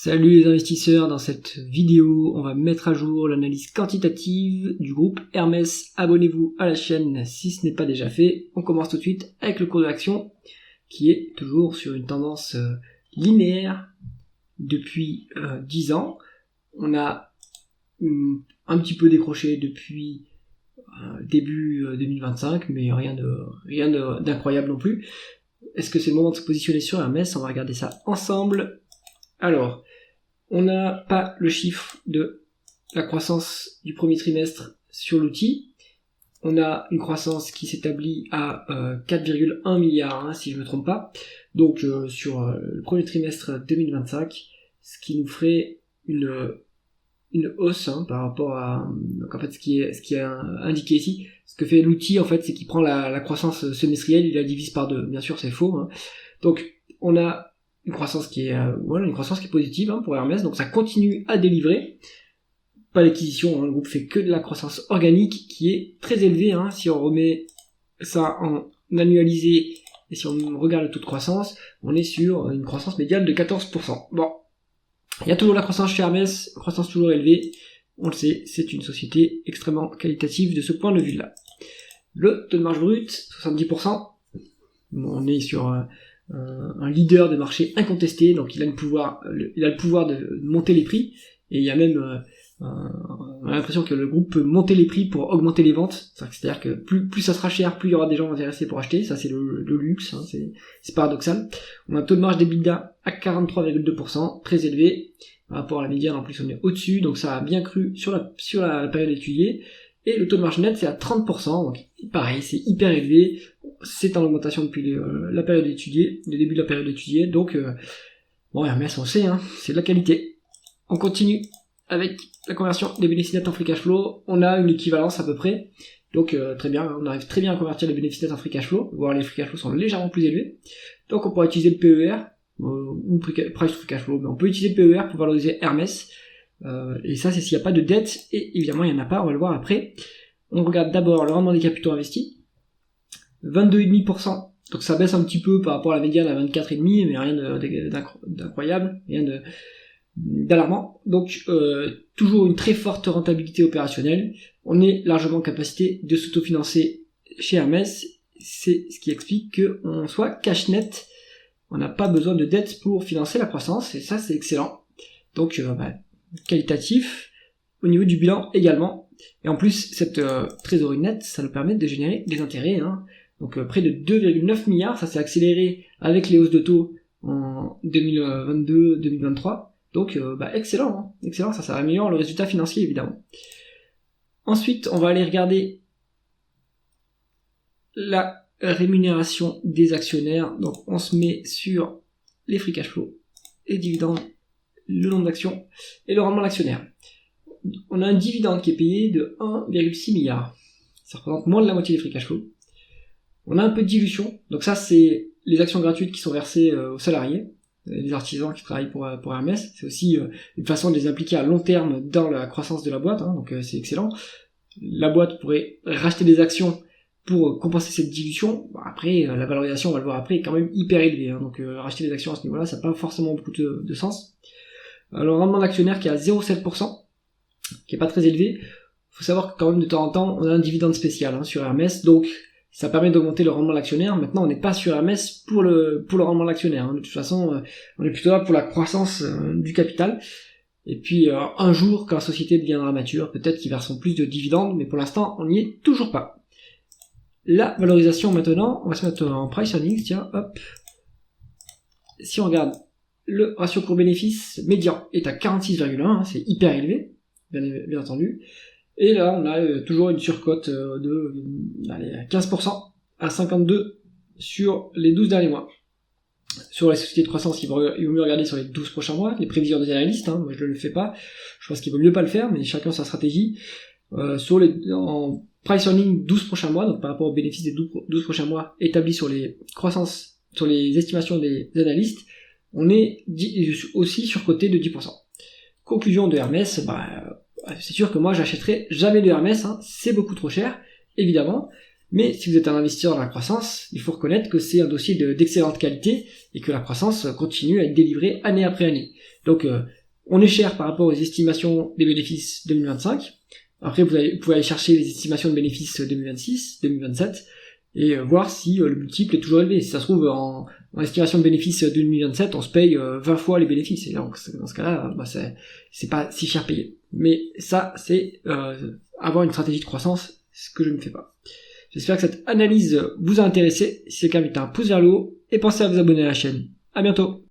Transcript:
Salut les investisseurs, dans cette vidéo, on va mettre à jour l'analyse quantitative du groupe Hermès. Abonnez-vous à la chaîne si ce n'est pas déjà fait. On commence tout de suite avec le cours de l'action qui est toujours sur une tendance linéaire depuis 10 ans. On a un petit peu décroché depuis début 2025, mais rien d'incroyable non plus. Est-ce que c'est le moment de se positionner sur Hermès? On va regarder ça ensemble. Alors, on n'a pas le chiffre de la croissance du premier trimestre sur l'outil. On a une croissance qui s'établit à 4,1 milliards, si je ne me trompe pas. Donc sur le premier trimestre 2025, ce qui nous ferait une hausse par rapport à donc en fait ce qui est indiqué ici. Ce que fait l'outil en fait, c'est qu'il prend la croissance semestrielle, il la divise par 2. Bien sûr, c'est faux. Donc on a une croissance qui est positive pour Hermès, donc ça continue à délivrer. Pas d'acquisition, le groupe fait que de la croissance organique qui est très élevée. Si on remet ça en annualisé et si on regarde le taux de croissance, on est sur une croissance médiane de 14%. Bon, il y a toujours la croissance chez Hermès, croissance toujours élevée, on le sait, c'est une société extrêmement qualitative de ce point de vue-là. Le taux de marge brute, 70%, on est sur un leader de marché incontesté, donc il a le pouvoir de monter les prix, et il y a même on a l'impression que le groupe peut monter les prix pour augmenter les ventes, c'est-à-dire que plus ça sera cher, plus il y aura des gens intéressés pour acheter, ça c'est le luxe, c'est paradoxal. On a un taux de marge d'EBITDA à 43,2%, très élevé, par rapport à la médiane en plus on est au-dessus, donc ça a bien cru sur la période étudiée, et le taux de marge net c'est à 30%, donc pareil, c'est hyper élevé, c'est en augmentation depuis la période étudiée, le début de la période étudiée, donc Hermès on sait, c'est de la qualité. On continue avec la conversion des bénéfices nets en free cash flow, on a une équivalence à peu près, donc très bien, on arrive très bien à convertir les bénéfices nets en free cash flow, voire les free cash flow sont légèrement plus élevés, donc on pourra utiliser le PER, ou price free cash flow, mais on peut utiliser le PER pour valoriser Hermès, et ça c'est s'il n'y a pas de dette, et évidemment il n'y en a pas, on va le voir après. On regarde d'abord le rendement des capitaux investis, 22,5%, donc ça baisse un petit peu par rapport à la médiane à 24,5%, mais rien d'incroyable, rien d'alarmant. Donc toujours une très forte rentabilité opérationnelle, on est largement en capacité de s'autofinancer chez Hermès, c'est ce qui explique qu'on soit cash net, on n'a pas besoin de dette pour financer la croissance, et ça c'est excellent. Donc qualitatif, au niveau du bilan également, et en plus cette trésorerie nette, ça nous permet de générer des intérêts, donc près de 2,9 milliards, ça s'est accéléré avec les hausses de taux en 2022-2023, donc excellent, ça améliore le résultat financier évidemment. Ensuite, on va aller regarder la rémunération des actionnaires, donc on se met sur les free cash flow, les dividendes, le nombre d'actions et le rendement de l'actionnaire. On a un dividende qui est payé de 1,6 milliard, ça représente moins de la moitié des free cash flow. On a un peu de dilution, donc ça c'est les actions gratuites qui sont versées aux salariés, les artisans qui travaillent pour Hermès, c'est aussi une façon de les impliquer à long terme dans la croissance de la boîte, donc c'est excellent. La boîte pourrait racheter des actions pour compenser cette dilution. Après, la valorisation, on va le voir après, est quand même hyper élevée, donc racheter des actions à ce niveau-là, ça n'a pas forcément beaucoup de sens. Alors, le rendement d'actionnaire qui est à 0,7%, qui est pas très élevé. Faut savoir que quand même de temps en temps, on a un dividende spécial sur Hermès, donc ça permet d'augmenter le rendement de l'actionnaire. Maintenant, on n'est pas sur Hermès pour le rendement de l'actionnaire. De toute façon, on est plutôt là pour la croissance du capital. Et puis, un jour, quand la société deviendra mature, peut-être qu'ils verseront plus de dividendes, mais pour l'instant, on n'y est toujours pas. La valorisation maintenant, on va se mettre en price earnings, tiens, hop. Si on regarde, le ratio cours-bénéfice médian est à 46,1, c'est hyper élevé, bien entendu. Et là, on a toujours une surcote de 15% à 52 sur les 12 derniers mois. Sur les sociétés de croissance, il vaut mieux regarder sur les 12 prochains mois, les prévisions des analystes, moi je ne le fais pas, je pense qu'il vaut mieux pas le faire, mais chacun sa stratégie. En price earning 12 prochains mois, donc par rapport aux bénéfices des 12 prochains mois établis sur les croissances, sur les estimations des analystes, on est aussi surcoté de 10%. Conclusion de Hermès, c'est sûr que moi j'achèterai jamais de Hermès, c'est beaucoup trop cher, évidemment, mais si vous êtes un investisseur dans la croissance, il faut reconnaître que c'est un dossier d'excellente qualité et que la croissance continue à être délivrée année après année. Donc on est cher par rapport aux estimations des bénéfices 2025. Après vous pouvez aller chercher les estimations de bénéfices 2026, 2027 et voir si le multiple est toujours élevé. Si ça se trouve en estimation de bénéfices 2027, on se paye 20 fois les bénéfices. Et donc dans ce cas-là, c'est pas si cher payé. Mais ça, c'est avoir une stratégie de croissance, ce que je ne fais pas. J'espère que cette analyse vous a intéressé. Si c'est le cas, mettez un pouce vers le haut et pensez à vous abonner à la chaîne. À bientôt.